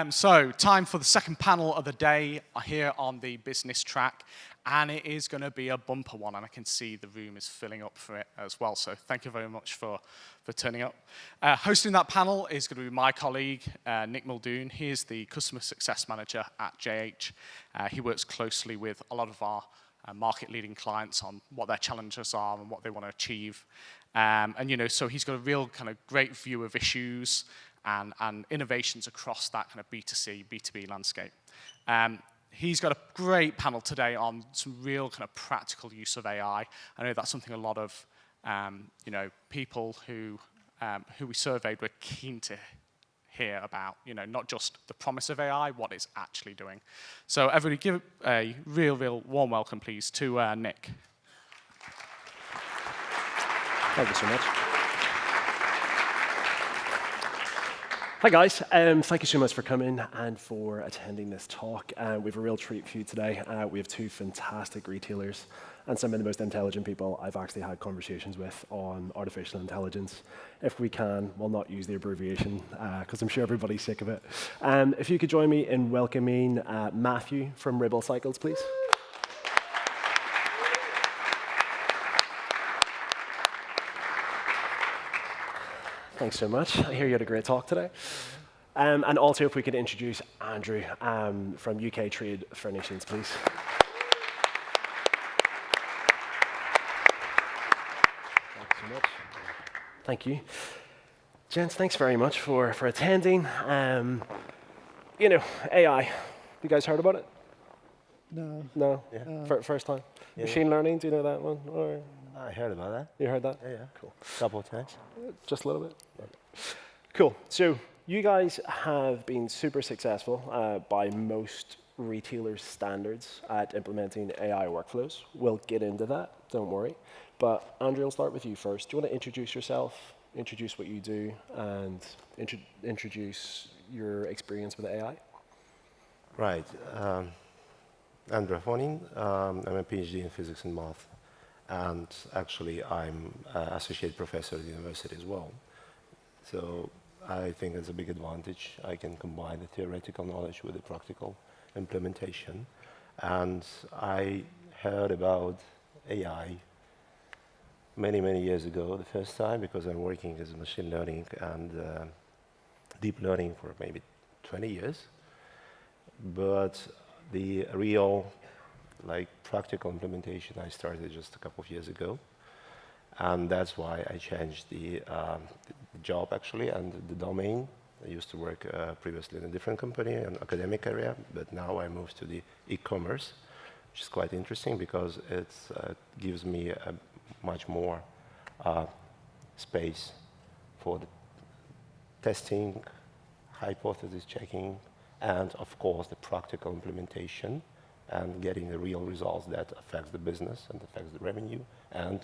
So, time for the second panel of the day here on the business track, and it is going to be a bumper one, and I can see the room is filling up for it as well, so thank you very much for turning up. Hosting that panel is going to be my colleague, Nick Muldoon. He is the Customer Success Manager at JH. He works closely with a lot of our market-leading clients on what their challenges are and what they want to achieve. So he's got a real kind of great view of issues and innovations across that kind of B2C, B2B landscape. He's got a great panel today on some real kind of practical use of AI. I know that's something a lot of people who we surveyed were keen to hear about, not just the promise of AI, what it's actually doing. So everybody give a real warm welcome, please, to Nick. Thank you so much. Hi guys, thank you so much for coming and for attending this talk. We have a real treat for you today. We have two fantastic retailers and some of the most intelligent people I've actually had conversations with on artificial intelligence. If we can, we'll not use the abbreviation because I'm sure everybody's sick of it. If you could join me in welcoming Matthew from Ribble Cycles, please. Thanks so much. I hear you had a great talk today. And also, if we could introduce Andrew from UK Trade Furnishings, please. Thanks so much. Thank you. Gents, thanks very much for attending. AI. You guys heard about it? No. No? Yeah. First time? Yeah. Machine learning, do you know that one? Or? I heard about that. You heard that? Yeah. Cool. Couple of times. Just a little bit? Okay. Cool. So you guys have been super successful by most retailers' standards at implementing AI workflows. We'll get into that, don't worry. But Andrew, I'll start with you first. Do you want to introduce yourself, introduce what you do, and introduce your experience with AI? Right. Andrew Afonin. I'm a PhD in physics and math. And actually, I'm associate professor at the university as well. So I think it's a big advantage. I can combine the theoretical knowledge with the practical implementation. And I heard about AI many years ago, the first time, because I'm working as machine learning and deep learning for maybe 20 years. But the real practical implementation I started just a couple of years ago. And that's why I changed the job, actually, and the domain. I used to work previously in a different company, an academic area, but now I moved to the e-commerce, which is quite interesting because it gives me a much more space for the testing, hypothesis checking, and, of course, the practical implementation and getting the real results that affects the business and affects the revenue and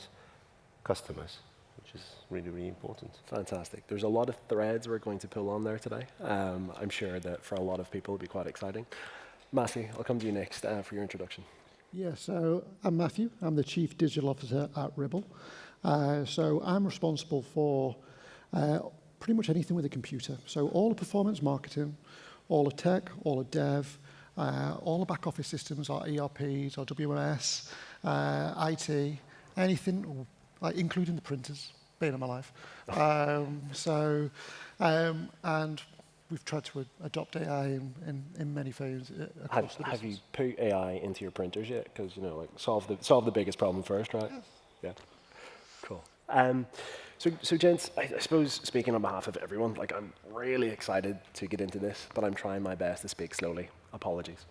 customers, which is really important. Fantastic. There's a lot of threads we're going to pull on there today. I'm sure that for a lot of people it'll be quite exciting. Matthew, I'll come to you next for your introduction. Yeah, so I'm Matthew. I'm the Chief Digital Officer at Ribble. So I'm responsible for pretty much anything with a computer. So all the performance marketing, all the tech, all the dev, all the back office systems, our ERPs, our WMS, IT, anything, including the printers, bane of my life. And we've tried to adopt AI in many phases across the business. Have you put AI into your printers yet? Because solve the biggest problem first, right? Yes. Yeah. Cool. So gents, I suppose speaking on behalf of everyone, I'm really excited to get into this, but I'm trying my best to speak slowly. Apologies.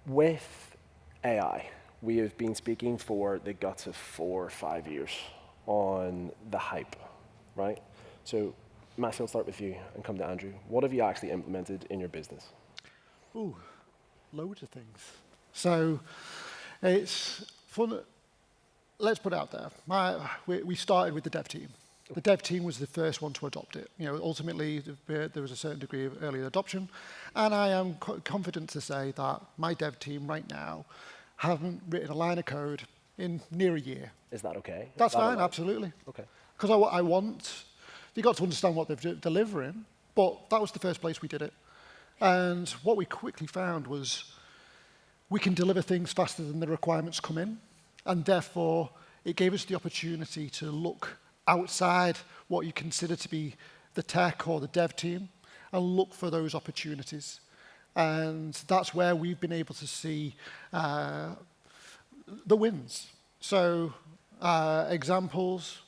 With AI, we have been speaking for the guts of 4 or 5 years on the hype, right? So Matthew, I'll start with you and come to Andrew. What have you actually implemented in your business? Ooh, loads of things. So it's fun. Let's put it out there. We started with the dev team. The dev team was the first one to adopt it. Ultimately, there was a certain degree of early adoption, and I am confident to say that my dev team right now haven't written a line of code in near a year. Is that okay? That's fine, absolutely. Okay. Because I want, you got to understand what they're delivering, but that was the first place we did it. And what we quickly found was we can deliver things faster than the requirements come in, and therefore it gave us the opportunity to look outside what you consider to be the tech or the dev team and look for those opportunities. And that's where we've been able to see the wins. So examples,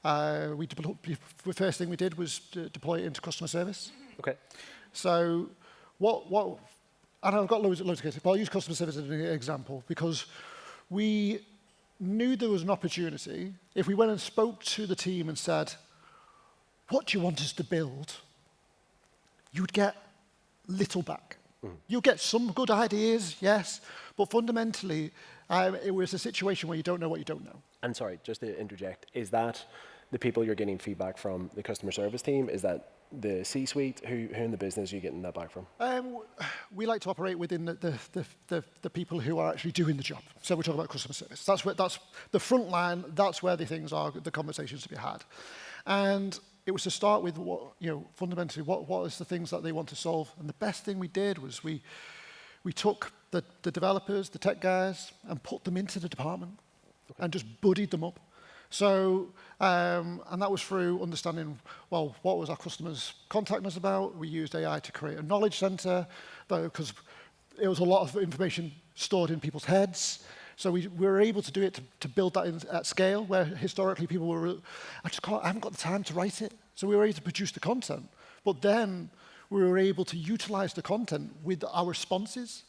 the first thing we did was to deploy it into customer service. Okay. So and I've got loads of cases, but I'll use customer service as an example because we knew there was an opportunity. If we went and spoke to the team and said, what do you want us to build? You'd get little back. You'll get some good ideas, yes, but fundamentally, it was a situation where you don't know what you don't know. And sorry, just to interject, is that the people you're getting feedback from, the customer service team? Is that the C-suite? Who in the business are you getting that back from? We like to operate within the people who are actually doing the job. So we're talking about customer service. That's the front line. That's where the things are, the conversations to be had. And it was to start with fundamentally what is the things that they want to solve. And the best thing we did was we took the developers, the tech guys, and put them into the department and just buddied them up. So, and that was through understanding, well, what was our customers contacting us about? We used AI to create a knowledge center, because it was a lot of information stored in people's heads. So we were able to do it to build that at scale, where historically people were, I haven't got the time to write it. So we were able to produce the content. But then we were able to utilize the content with our responses.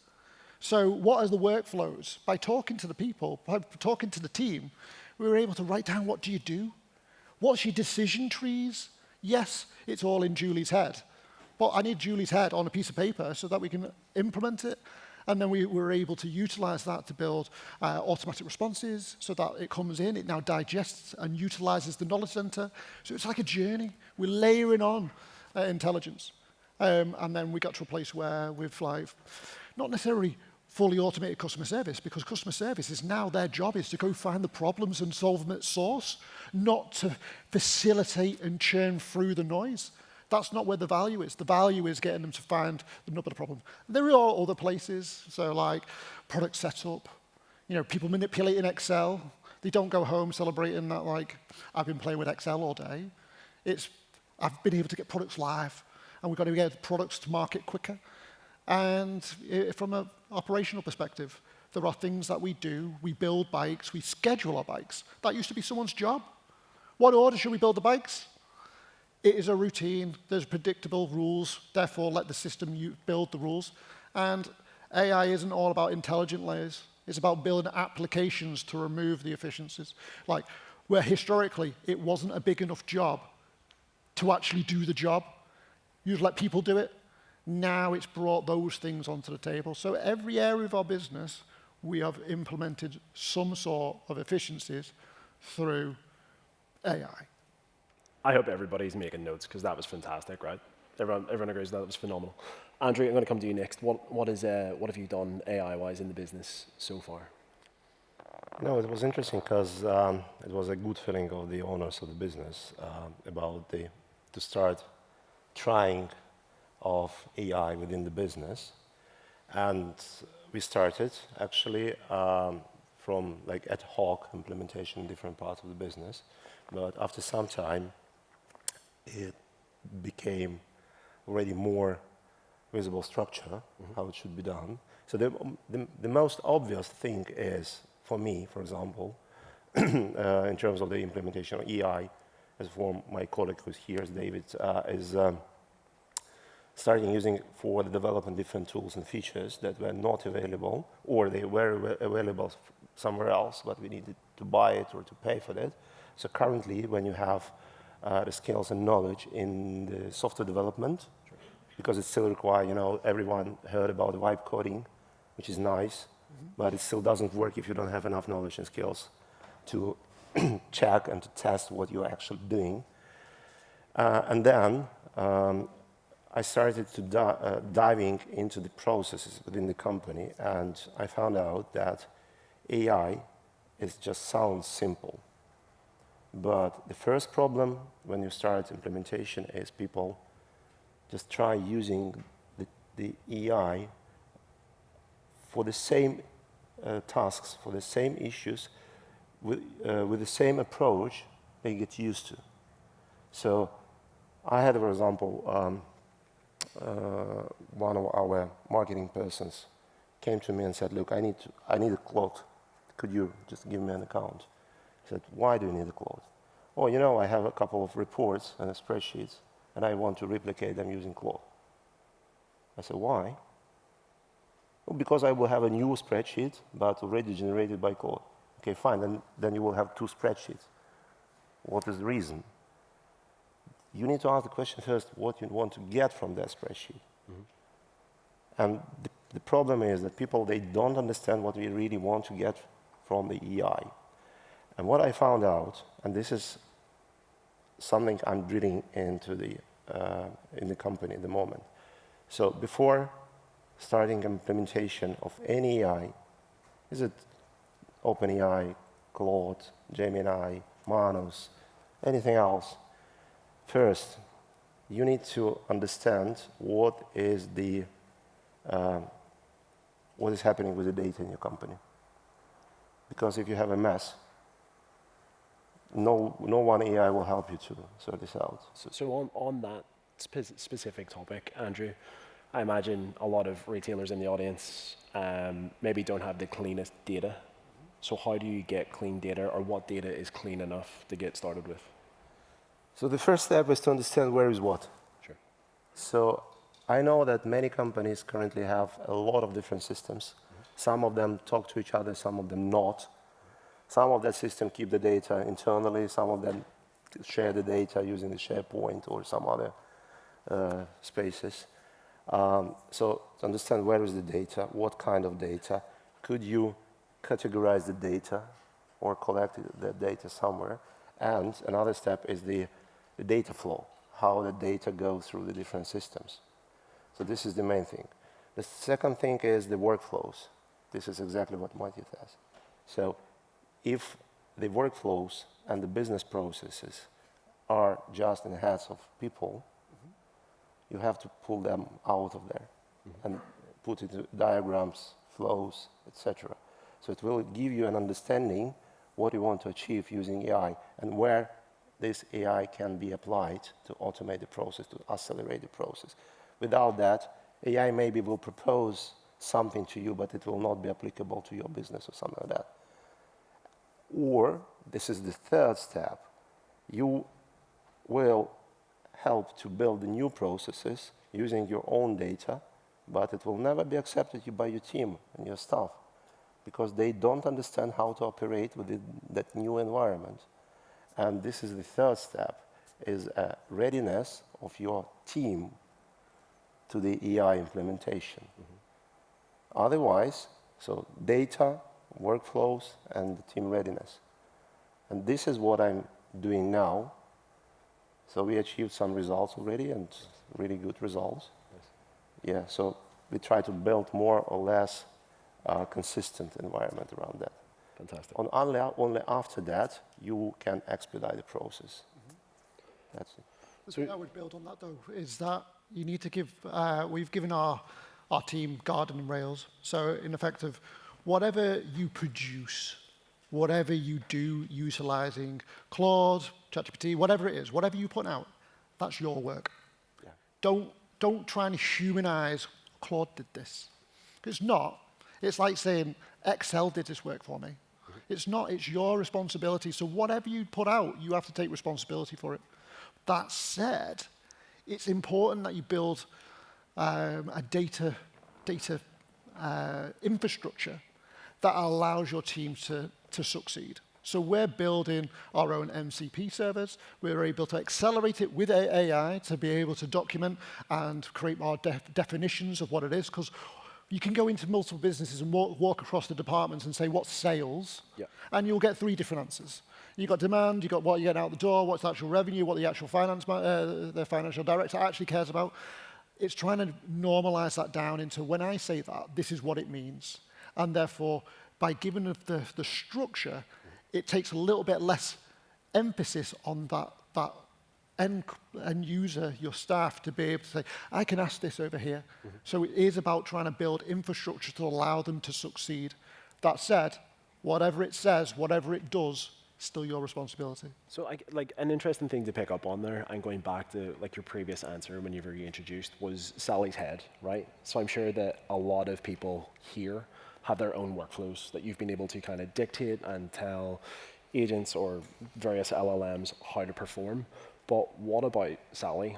So what are the workflows? By talking to the people, by talking to the team, we were able to write down, what do you do? What's your decision trees? Yes, it's all in Julie's head. But I need Julie's head on a piece of paper so that we can implement it. And then we were able to utilize that to build automatic responses so that it comes in, it now digests and utilizes the knowledge center. So it's like a journey. We're layering on intelligence. And then we got to a place where we've not necessarily fully automated customer service, because customer service is now their job is to go find the problems and solve them at source, not to facilitate and churn through the noise. That's not where the value is. The value is getting them to find the nub of the problem. There are other places, so like product setup, people manipulating Excel. They don't go home celebrating that, I've been playing with Excel all day. I've been able to get products live, and we've got to get products to market quicker. And from an operational perspective, there are things that we do. We build bikes. We schedule our bikes. That used to be someone's job. What order should we build the bikes? It is a routine. There's predictable rules. Therefore, let the system build the rules. And AI isn't all about intelligent layers. It's about building applications to remove the efficiencies. Where historically, it wasn't a big enough job to actually do the job. You'd let people do it. Now it's brought those things onto the table. So every area of our business, we have implemented some sort of efficiencies through AI. I hope everybody's making notes, because that was fantastic, right? Everyone agrees that was phenomenal. Andrew, I'm going to come to you next. What have you done AI-wise in the business so far? It was interesting because it was a good feeling of the owners of the business to start trying of AI within the business. And we started actually from ad hoc implementation in different parts of the business. But after some time, it became already more visible structure, how it should be done. So the most obvious thing is, for me, for example, in terms of the implementation of AI, as for my colleague who's here, David, is starting using for the development different tools and features that were not available, or they were available somewhere else, but we needed to buy it or to pay for that. So currently, when you have the skills and knowledge in the software development, because it still requires, everyone heard about vibe coding, which is nice, but it still doesn't work if you don't have enough knowledge and skills to check and to test what you're actually doing. And then I started to diving into the processes within the company, and I found out that AI just sounds simple. But the first problem when you start implementation is people just try using the the EI for the same tasks, for the same issues, with the same approach they get used to. So I had, for example, one of our marketing persons came to me and said, look, I need a cloth. Could you just give me an account? I said, why do you need a cloth? Oh, you know, I have a couple of reports and spreadsheets, and I want to replicate them using Claude. I said, why? Well, because I will have a new spreadsheet, but already generated by Claude. Okay, fine, then you will have two spreadsheets. What is the reason? You need to ask the question first, what you want to get from that spreadsheet. And the problem is that people, they don't understand what we really want to get from the EI. And what I found out, and this is something I'm drilling into in the company at the moment. So before starting implementation of any AI, is it OpenAI, Claude, Gemini, Manus, anything else? First, you need to understand what is happening with the data in your company. Because if you have a mess, no one AI will help you to sort this out. So on that specific topic, Andrew, I imagine a lot of retailers in the audience maybe don't have the cleanest data. So how do you get clean data, or what data is clean enough to get started with? So the first step is to understand where is what. Sure. So I know that many companies currently have a lot of different systems. Some of them talk to each other, some of them not. Some of that system keep the data internally, some of them share the data using the SharePoint or some other spaces. So to understand where is the data, what kind of data, could you categorize the data or collect the data somewhere? And another step is the data flow, how the data goes through the different systems. So this is the main thing. The second thing is the workflows. This is exactly what Matthew says. So if the workflows and the business processes are just in the heads of people, you have to pull them out of there and put it into diagrams, flows, etc. So it will give you an understanding what you want to achieve using AI and where this AI can be applied to automate the process, to accelerate the process. Without that, AI maybe will propose something to you, but it will not be applicable to your business or something like that. Or, this is the third step, you will help to build the new processes using your own data, but it will never be accepted by your team and your staff because they don't understand how to operate within that new environment. And this is the third step, is a readiness of your team to the AI implementation. Otherwise, so data, workflows, and team readiness. And this is what I'm doing now. So we achieved some results already, and really good results. Yes. Yeah, so we try to build more or less consistent environment around that. Fantastic. Only after that, you can expedite the process. That's it. The thing I would build on that, though, is that you need to give, we've given our team garden rails. So in effect of whatever you produce, whatever you do utilizing Claude, ChatGPT, whatever it is, whatever you put out, that's your work. Yeah. Don't try and humanize Claude did this. It's not. It's like saying Excel did this work for me. It's not. It's your responsibility. So whatever you put out, you have to take responsibility for it. That said, it's important that you build a data infrastructure that allows your team to succeed. So we're building our own MCP servers. We're able to accelerate it with AI to be able to document and create our definitions of what it is, because you can go into multiple businesses and walk across the departments and say, what's sales? Yeah. And you'll get 3 different answers. You've got demand, you've got what you're getting out the door, what's the actual revenue, what the actual the financial director actually cares about. It's trying to normalize that down into, when I say that, this is what it means. And therefore, by giving the structure, it takes a little bit less emphasis on that end user, your staff, to be able to say, I can ask this over here. So it is about trying to build infrastructure to allow them to succeed. That said, whatever it says, whatever it does, still your responsibility. So like an interesting thing to pick up on there, and going back to like your previous answer when you were reintroduced, was Sally's head, right? So I'm sure that a lot of people here have their own workflows that you've been able to kind of dictate and tell agents or various LLMs how to perform. But what about Sally?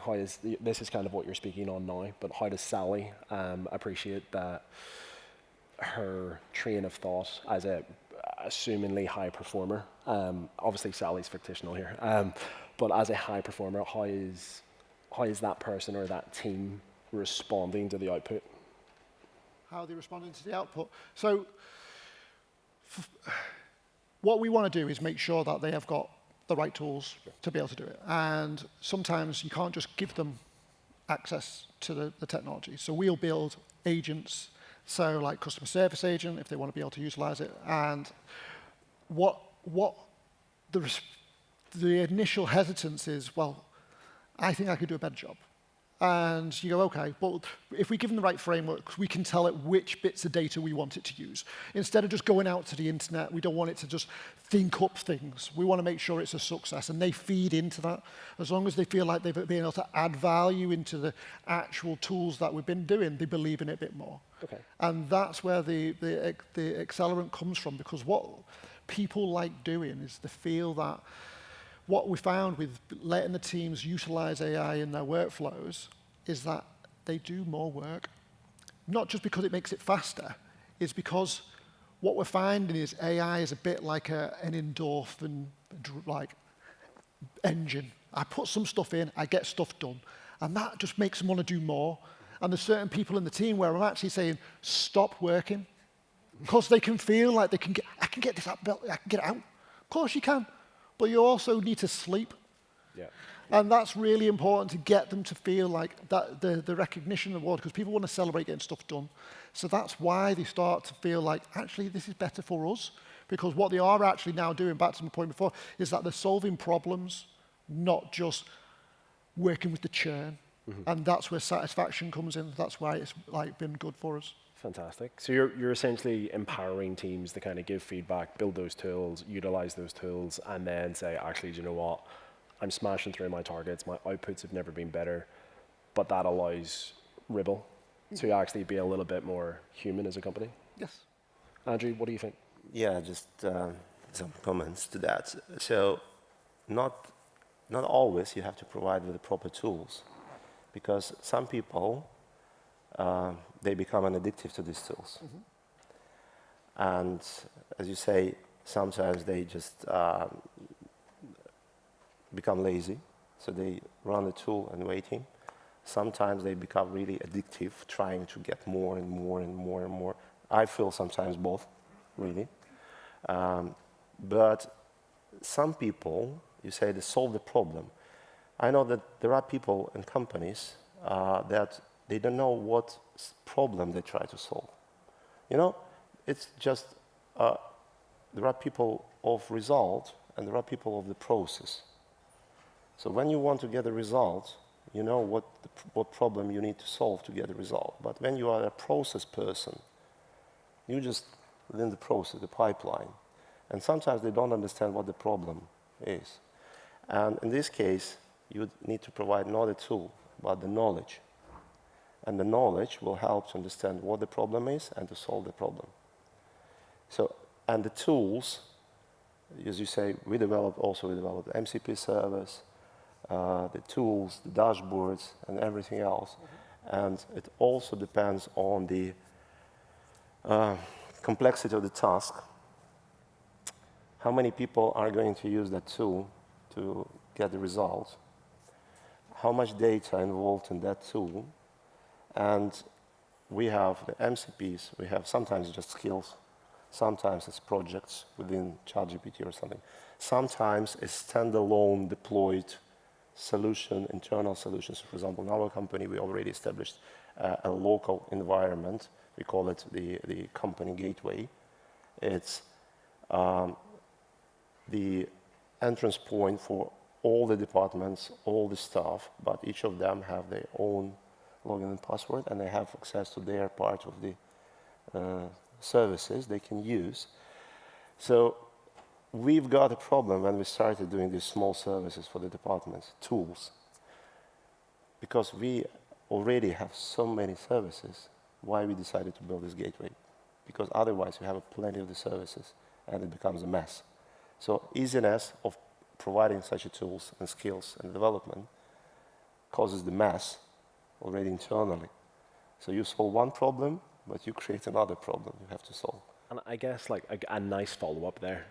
This is kind of what you're speaking on now, but how does Sally appreciate that her train of thought as a assumingly high performer, obviously Sally's fictional here, but as a high performer, how is that person or that team responding to the output? How are they responding to the output? So what we want to do is make sure that they have got the right tools to be able to do it. And sometimes you can't just give them access to the technology. So we'll build agents, so like customer service agent, if they want to be able to utilize it. And what the initial hesitance is, well, I think I could do a better job. And you go, okay, but if we give them the right framework, we can tell it which bits of data we want it to use. Instead of just going out to the internet, we don't want it to just think up things. We want to make sure it's a success, and they feed into that. As long as they feel like they've been able to add value into the actual tools that we've been doing, they believe in it a bit more. Okay. And that's where the accelerant comes from, because what people like doing is they feel that what we found with letting the teams utilize AI in their workflows is that they do more work. Not just because it makes it faster, it's because what we're finding is AI is a bit like an endorphin engine. I put some stuff in, I get stuff done. And that just makes them want to do more. And there's certain people in the team where I'm actually saying, stop working. Because they can feel like I can get this out, I can get it out. Of course you can. But you also need to sleep. Yeah. And that's really important to get them to feel like that the recognition of the award, because people want to celebrate getting stuff done. So that's why they start to feel like, actually, this is better for us. Because what they are actually now doing, back to my point before, is that they're solving problems, not just working with the churn. And that's where satisfaction comes in. That's why it's been good for us. Fantastic. So you're essentially empowering teams to kind of give feedback, build those tools, utilize those tools, and then say, actually, do you know what? I'm smashing through my targets. My outputs have never been better. But that allows Ribble to actually be a little bit more human as a company. Yes. Andrew, what do you think? Yeah, just some comments to that. So not always you have to provide with the proper tools, because some people, they become addictive to these tools. And as you say, sometimes they just become lazy, so they run the tool and waiting. Sometimes they become really addictive, trying to get more and more and more and more. I feel sometimes both, really. But some people, you say, they solve the problem. I know that there are people in companies that they don't know what problem they try to solve. You know, it's just, there are people of result and there are people of the process. So when you want to get a result, you know what problem you need to solve to get a result. But when you are a process person, you just within the process, the pipeline. And sometimes they don't understand what the problem is. And in this case, you need to provide not a tool, but the knowledge. And the knowledge will help to understand what the problem is and to solve the problem. So, and the tools, as you say, we developed MCP servers, the tools, the dashboards, and everything else. And it also depends on the complexity of the task. How many people are going to use that tool to get the result? How much data involved in that tool? And we have the MCPs, we have sometimes just skills, sometimes it's projects within ChatGPT or something. Sometimes a standalone deployed solution, internal solutions. For example, in our company, we already established a local environment. We call it the company gateway. It's the entrance point for all the departments, all the staff, but each of them have their own login and password, and they have access to their part of the services they can use. So we've got a problem when we started doing these small services for the departments, tools. Because we already have so many services, why we decided to build this gateway. Because otherwise we have plenty of the services and it becomes a mess. So easiness of providing such a tools and skills and development causes the mess already internally. So you solve one problem, but you create another problem you have to solve. And I guess like a nice follow-up there.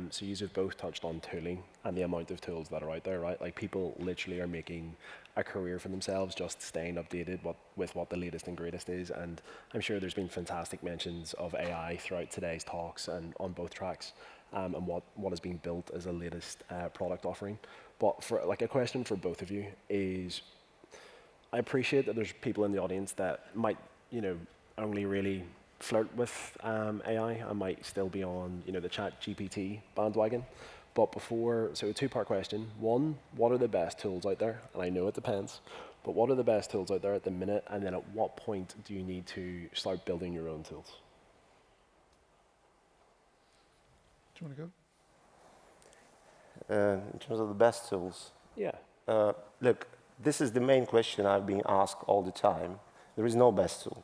So you have both touched on tooling and the amount of tools that are out there, right? Like people literally are making a career for themselves just staying updated with what the latest and greatest is. And I'm sure there's been fantastic mentions of AI throughout today's talks and on both tracks, and what is being built as a latest product offering. But for like a question for both of you is, I appreciate that there's people in the audience that might, only really flirt with AI. I might still be on, the ChatGPT bandwagon. But so a two-part question. One, what are the best tools out there? And I know it depends, but what are the best tools out there at the minute? And then at what point do you need to start building your own tools? Do you want to go? In terms of the best tools, Yeah. look, this is the main question I've been asked all the time. There is no best tool.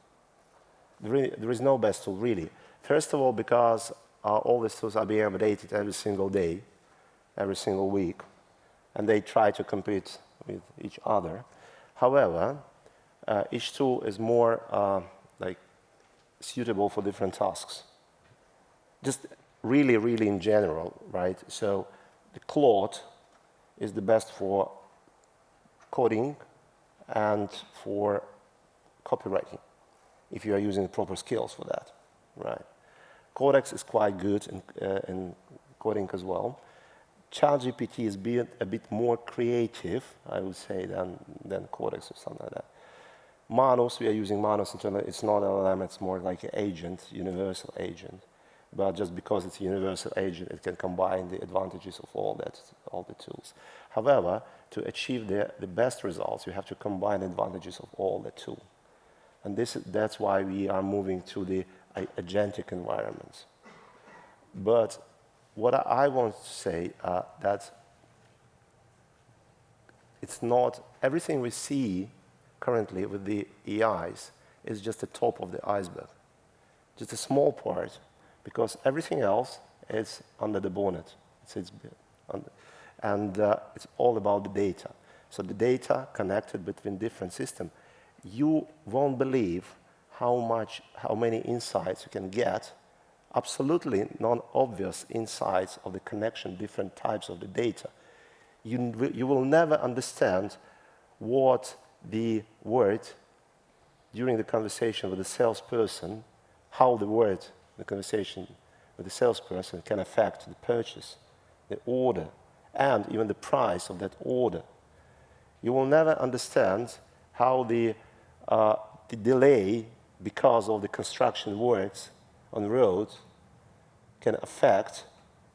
There is no best tool, really. First of all, because all these tools are being updated every single day, every single week, and they try to compete with each other. However, each tool is more suitable for different tasks. Just really, really in general, right? So the Claude is the best for coding and for copywriting, if you are using the proper skills for that, right? Codex is quite good in coding as well. ChatGPT is a bit more creative, I would say, than Codex or something like that. Manus, we are using Manus internally. It's not LLM, it's more like an agent, universal agent. But just because it's a universal agent, it can combine the advantages of all the tools. However, to achieve the best results, you have to combine the advantages of all the tools. And that's why we are moving to the agentic environments. But what I want to say that it's not everything we see currently with the AIs is just the top of the iceberg, just a small part, because everything else is under the bonnet. It's all about the data. So the data connected between different systems. You won't believe how many insights you can get, absolutely non-obvious insights of the connection, different types of the data. You will never understand what the word during the conversation with the salesperson, how the conversation with the salesperson can affect the purchase, the order, and even the price of that order. You will never understand how the delay because of the construction works on the roads can affect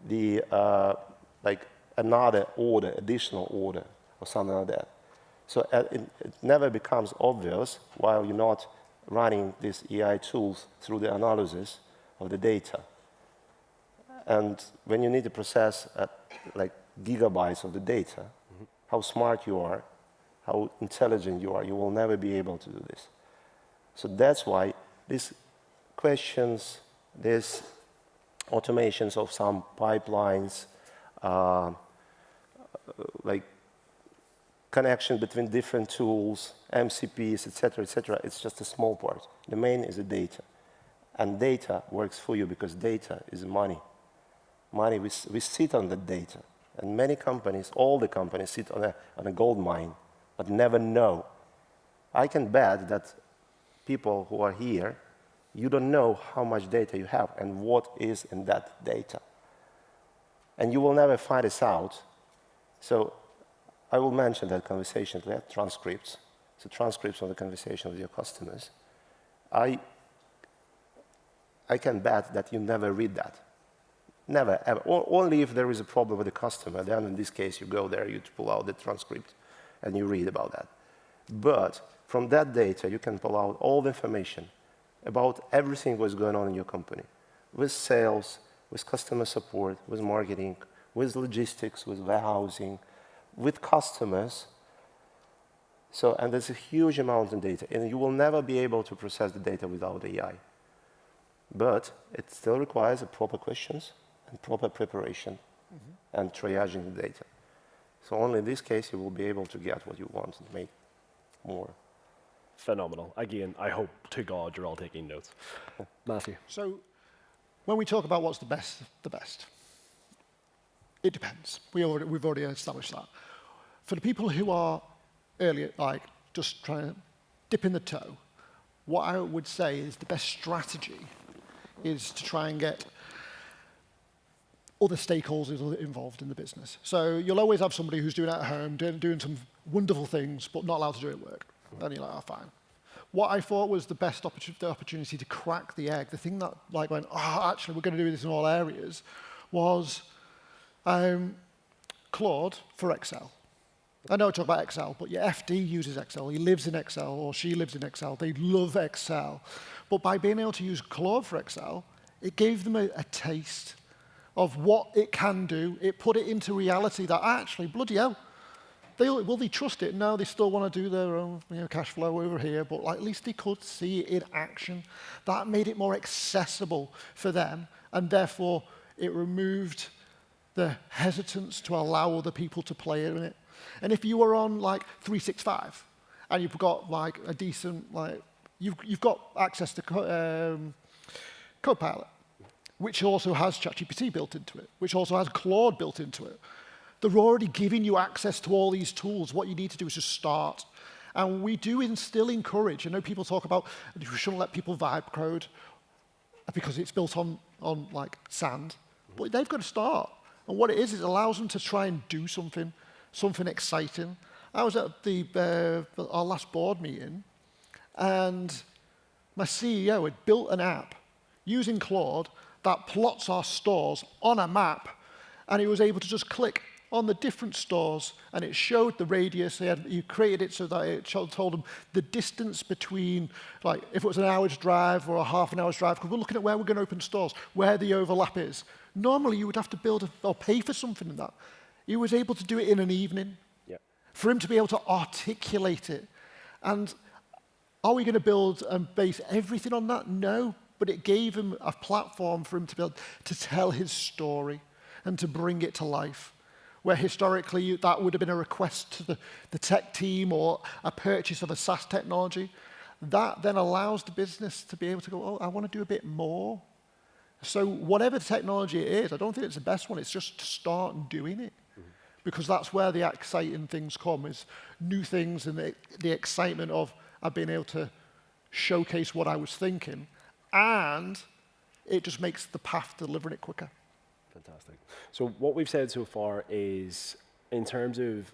the another order, additional order, or something like that. So it never becomes obvious while you're not running these AI tools through the analysis of the data. And when you need to process gigabytes of the data, how smart you are, how intelligent you are, you will never be able to do this. So that's why these questions, these automations of some pipelines, connection between different tools, MCPs, etc., it's just a small part. The main is the data. And data works for you because data is money. Money, we sit on the data. And many companies, all the companies, sit on a gold mine, but never know. I can bet that people who are here, you don't know how much data you have and what is in that data. And you will never find this out. So I will mention that conversation, transcripts. So transcripts of the conversation with your customers. I can bet that you never read that. Never, ever. Only if there is a problem with the customer, then in this case you go there, you pull out the transcript and you read about that. But from that data, you can pull out all the information about everything that's going on in your company, with sales, with customer support, with marketing, with logistics, with warehousing, with customers. So, and there's a huge amount of data, and you will never be able to process the data without AI. But it still requires proper questions and proper preparation and triaging the data. So only in this case you will be able to get what you want and make more. Phenomenal. Again, I hope to God you're all taking notes. Matthew. So when we talk about what's the best, it depends. We've already established that. For the people who are early, like just trying to dip in the toe, what I would say is the best strategy is to try and get other stakeholders involved in the business. So you'll always have somebody who's doing it at home, doing some wonderful things, but not allowed to do it at work. And you're like, oh, fine. What I thought was the best opportunity to crack the egg, the thing that like went, oh, actually, we're going to do this in all areas, was Claude for Excel. I know I talk about Excel, but your FD uses Excel. He lives in Excel, or she lives in Excel. They love Excel. But by being able to use Claude for Excel, it gave them a taste of what it can do. It put it into reality that actually, bloody hell, will they trust it? No, they still want to do their own cash flow over here, but at least they could see it in action. That made it more accessible for them, and therefore it removed the hesitance to allow other people to play in it. And if you were on like 365 and you've got like a decent, like you've got access to Copilot, which also has ChatGPT built into it, which also has Claude built into it. They're already giving you access to all these tools. What you need to do is just start. And we do still encourage, I know people talk about we shouldn't let people vibe code because it's built on like sand, but they've got to start. And what it is, it allows them to try and do something exciting. I was at our last board meeting, and my CEO had built an app using Claude that plots our stores on a map, and he was able to just click on the different stores, and it showed the radius. He created it so that it told him the distance between, like, if it was an hour's drive or a half an hour's drive, because we're looking at where we're going to open stores, where the overlap is. Normally, you would have to build or pay for something in that. He was able to do it in an evening. Yep. For him to be able to articulate it. And are we going to build and base everything on that? No. But it gave him a platform for him to be able to tell his story and to bring it to life. Where historically that would have been a request to the tech team or a purchase of a SaaS technology. That then allows the business to be able to go, oh, I want to do a bit more. So whatever the technology it is, I don't think it's the best one. It's just to start doing it. Because that's where the exciting things come, is new things and the excitement of being able to showcase what I was thinking. And it just makes the path to delivering it quicker. Fantastic. So what we've said so far is, in terms of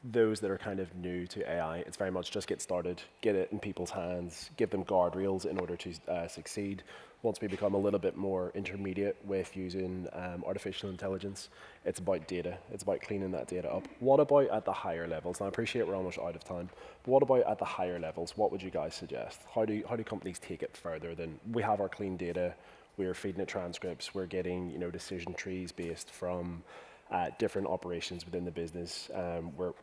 those that are kind of new to AI, it's very much just get started, get it in people's hands, give them guardrails in order to succeed. Once we become a little bit more intermediate with using artificial intelligence, it's about data. It's about cleaning that data up. What about at the higher levels? And I appreciate we're almost out of time, but what about at the higher levels? What would you guys suggest? How do companies take it further than we have our clean data, we're feeding it transcripts, we're getting decision trees based from different operations within the business.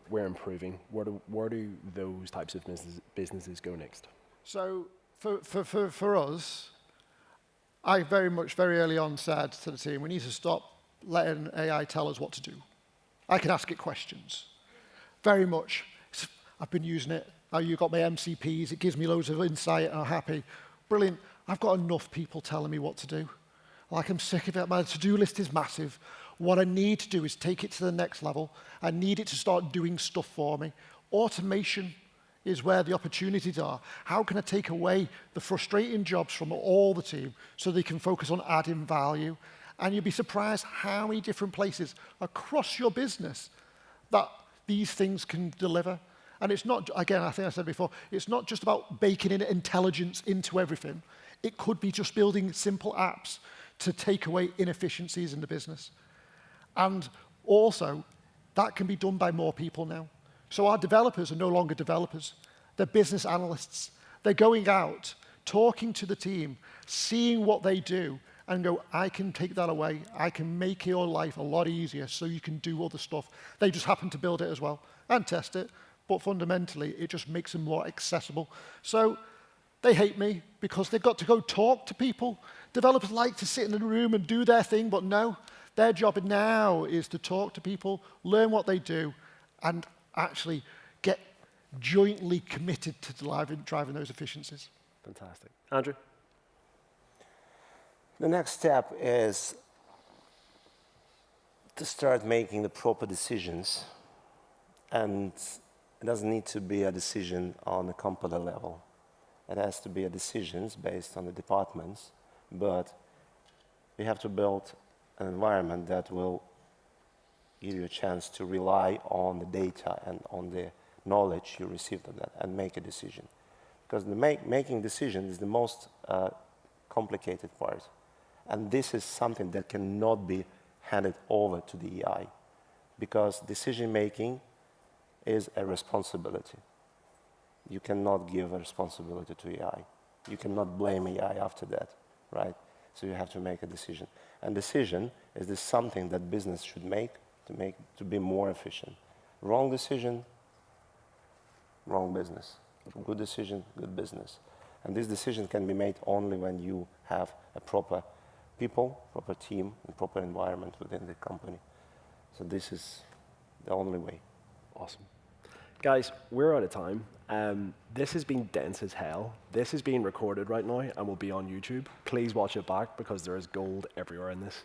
We're improving. Where do those types of businesses go next? So for us, I very early on said to the team, we need to stop letting AI tell us what to do. I can ask it questions. Very much. I've been using it. Now you've got my MCPs. It gives me loads of insight, and I'm happy. Brilliant. I've got enough people telling me what to do. Like, I'm sick of it. My to-do list is massive. What I need to do is take it to the next level. I need it to start doing stuff for me. Automation is where the opportunities are. How can I take away the frustrating jobs from all the team so they can focus on adding value? And you'd be surprised how many different places across your business that these things can deliver. And it's not, again, I think I said before, it's not just about baking in intelligence into everything. It could be just building simple apps to take away inefficiencies in the business. And also, that can be done by more people now. So our developers are no longer developers. They're business analysts. They're going out, talking to the team, seeing what they do, and go, I can take that away. I can make your life a lot easier so you can do other stuff. They just happen to build it as well and test it. But fundamentally, it just makes them more accessible. So they hate me because they've got to go talk to people. Developers like to sit in a room and do their thing, but no. Their job now is to talk to people, learn what they do, and actually get jointly committed to driving those efficiencies. Fantastic. Andrew? The next step is to start making the proper decisions. And it doesn't need to be a decision on the company level. It has to be a decisions based on the departments, but we have to build an environment that will give you a chance to rely on the data and on the knowledge you received of that and make a decision. Because the making decisions is the most complicated part. And this is something that cannot be handed over to the AI, because decision making is a responsibility. You cannot give a responsibility to AI. You cannot blame AI after that, right? So you have to make a decision. And decision is this something that business should make to be more efficient. Wrong decision, wrong business. Good decision, good business. And this decision can be made only when you have a proper people, proper team, and proper environment within the company. So this is the only way. Awesome. Guys, we're out of time. This has been dense as hell. This is being recorded right now and will be on YouTube. Please watch it back because there is gold everywhere in this.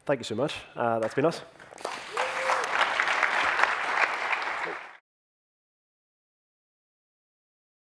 Thank you so much. That's been us.